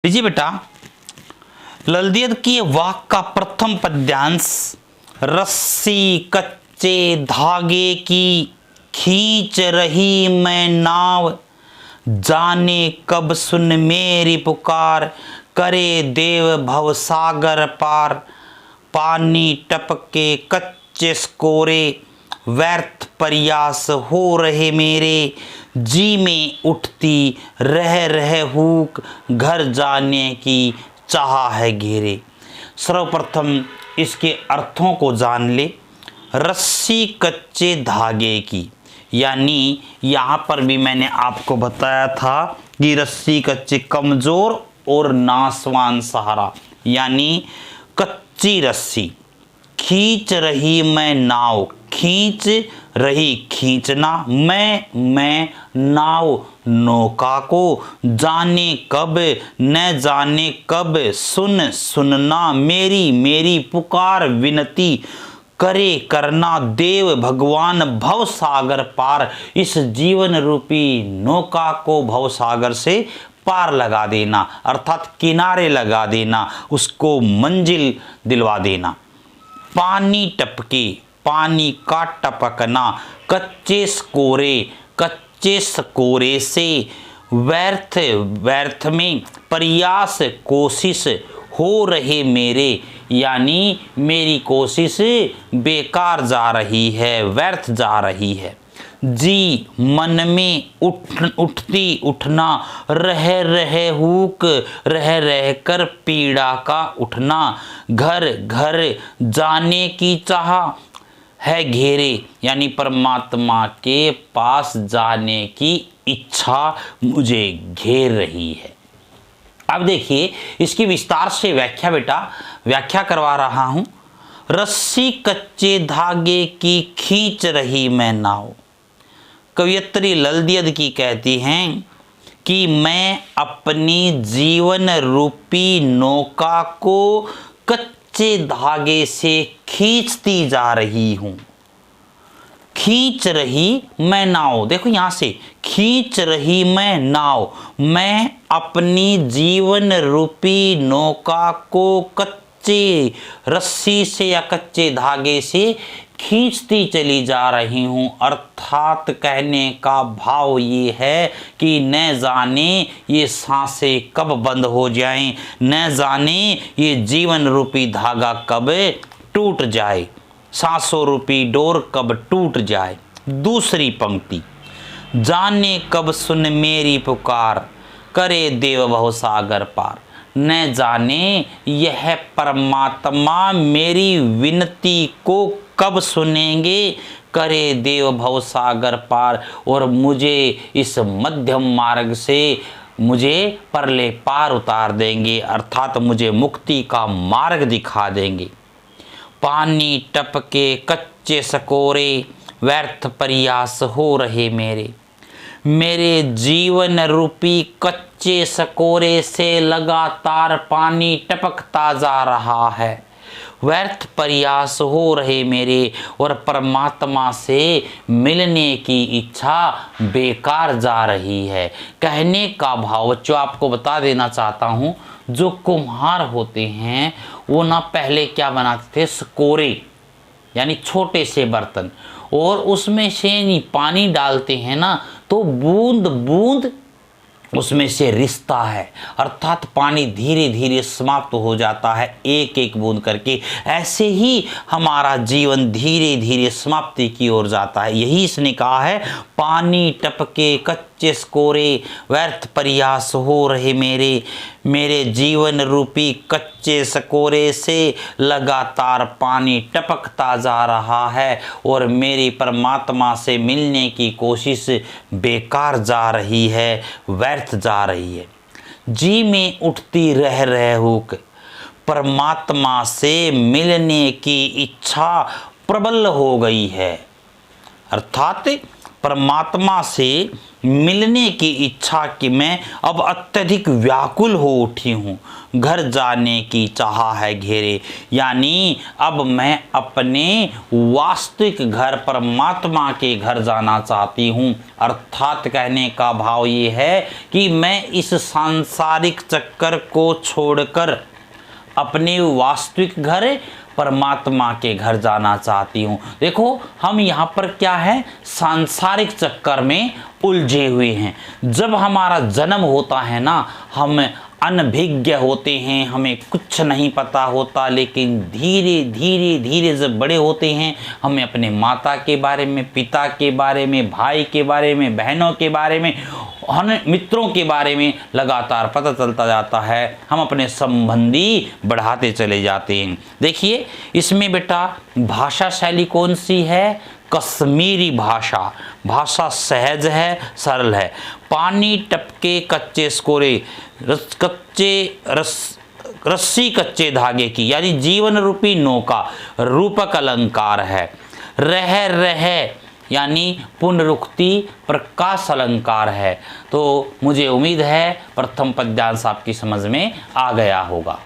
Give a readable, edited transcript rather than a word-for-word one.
लीजिए बेटा, ललदियद की वाक का प्रथम पद्यांश, रस्सी कच्चे धागे की खींच रही मैं नाव, जाने कब सुन मेरी पुकार, करे देव भवसागर पार। पानी टपके कच्चे स्कोरे, व्यर्थ प्रयास हो रहे मेरे, जी में उठती रह रह हुक, घर जाने की चाह है घेरे। सर्वप्रथम इसके अर्थों को जान ले। रस्सी कच्चे धागे की, यानी यहाँ पर भी मैंने आपको बताया था कि रस्सी कच्चे कमजोर और नासवान सहारा, यानी कच्ची रस्सी। खींच रही मैं नाव, खींच रही खींचना, मैं नाव नौका को, जाने कब न जाने कब, सुन सुनना मेरी मेरी पुकार विनती, करे करना देव भगवान भव सागर पार। इस जीवन रूपी नौका को भव सागर से पार लगा देना, अर्थात किनारे लगा देना, उसको मंजिल दिलवा देना। पानी टपके, पानी का टपकना, कच्चे स्कोरे, कच्चे स्कोरे से, व्यर्थ व्यर्थ में, प्रयास कोशिश हो रहे मेरे, यानी मेरी कोशिश बेकार जा रही है, व्यर्थ जा रही है। जी मन में उठती उठना, रह रह हुक, रह रह कर पीड़ा का उठना, घर घर जाने की चाह है घेरे, यानी परमात्मा के पास जाने की इच्छा मुझे घेर रही है। अब देखिए इसकी विस्तार से व्याख्या बेटा, व्याख्या करवा रहा हूं। रस्सी कच्चे धागे की खींच रही मैं नाव। कवयित्री ललदियद की कहती हैं कि मैं अपनी जीवन रूपी नौका को कच्चे धागे से खींचती जा रही हूं। खींच रही मैं नाव, देखो यहां से खींच रही मैं नाव, मैं अपनी जीवन रूपी नौका को कच्चे रस्सी से या कच्चे धागे से खींचती चली जा रही हूं। अर्थात कहने का भाव ये है कि न जाने ये सांसें कब बंद हो जाएं, न जाने ये जीवन रूपी धागा कब टूट जाए, सांसों रूपी डोर कब टूट जाए। दूसरी पंक्ति, जाने कब सुन मेरी पुकार, करे देव भव सागर पार। न जाने यह परमात्मा मेरी विनती को कब सुनेंगे, करे देव भव सागर पार, और मुझे इस मध्यम मार्ग से मुझे परले पार उतार देंगे, अर्थात मुझे मुक्ति का मार्ग दिखा देंगे। पानी टपके कच्चे सकोरे, व्यर्थ प्रयास हो रहे मेरे, मेरे जीवन रूपी कच्चे सकोरे से लगातार पानी टपकता जा रहा है, व्यर्थ प्रयास हो रहे मेरे, और परमात्मा से मिलने की इच्छा बेकार जा रही है। कहने का भाव जो आपको बता देना चाहता हूँ, जो कुम्हार होते हैं वो ना पहले क्या बनाते थे, स्कोरे यानी छोटे से बर्तन, और उसमें से पानी डालते हैं ना तो बूंद बूंद उसमें से रिश्ता है, अर्थात पानी धीरे धीरे समाप्त हो जाता है एक एक बूंद करके। ऐसे ही हमारा जीवन धीरे धीरे समाप्ति की ओर जाता है। यही इसने कहा है, पानी टपके कच्चे स्कोरे, व्यर्थ प्रयास हो रहे मेरे, मेरे जीवन रूपी कच्चे स्कोरे से लगातार पानी टपकता जा रहा है, और मेरी परमात्मा से मिलने की कोशिश बेकार जा रही है, व्यर्थ जा रही है। जी में उठती रह रह हुक, परमात्मा से मिलने की इच्छा प्रबल हो गई है, अर्थात परमात्मा से मिलने की इच्छा कि मैं अब अत्यधिक व्याकुल हो उठी हूँ, घर जाने की चाह है घेरे। यानी अब मैं अपने वास्तविक घर परमात्मा के घर जाना चाहती हूँ। अर्थात कहने का भाव ये है कि मैं इस सांसारिक चक्कर को छोड़कर अपने वास्तविक घर परमात्मा के घर जाना चाहती हूँ। देखो हम यहाँ पर क्या है, सांसारिक चक्कर में उलझे हुए हैं। जब हमारा जन्म होता है ना, हम अनभिज्ञ होते हैं, हमें कुछ नहीं पता होता, लेकिन धीरे धीरे धीरे जब बड़े होते हैं हमें अपने माता के बारे में, पिता के बारे में, भाई के बारे में, बहनों के बारे में, मित्रों के बारे में लगातार पता चलता जाता है। हम अपने संबंधी बढ़ाते चले जाते हैं। देखिए इसमें बेटा भाषा शैली कौन सी है, कश्मीरी भाषा। भाषा सहज है, सरल है। पानी टपके कच्चे स्कोरे, रस्सी कच्चे धागे की, यानी जीवन रूपी नौका रूपक अलंकार है। रह रह यानी पुनरुक्ति प्रकाश अलंकार है। तो मुझे उम्मीद है प्रथम पद्यांश आपकी समझ में आ गया होगा।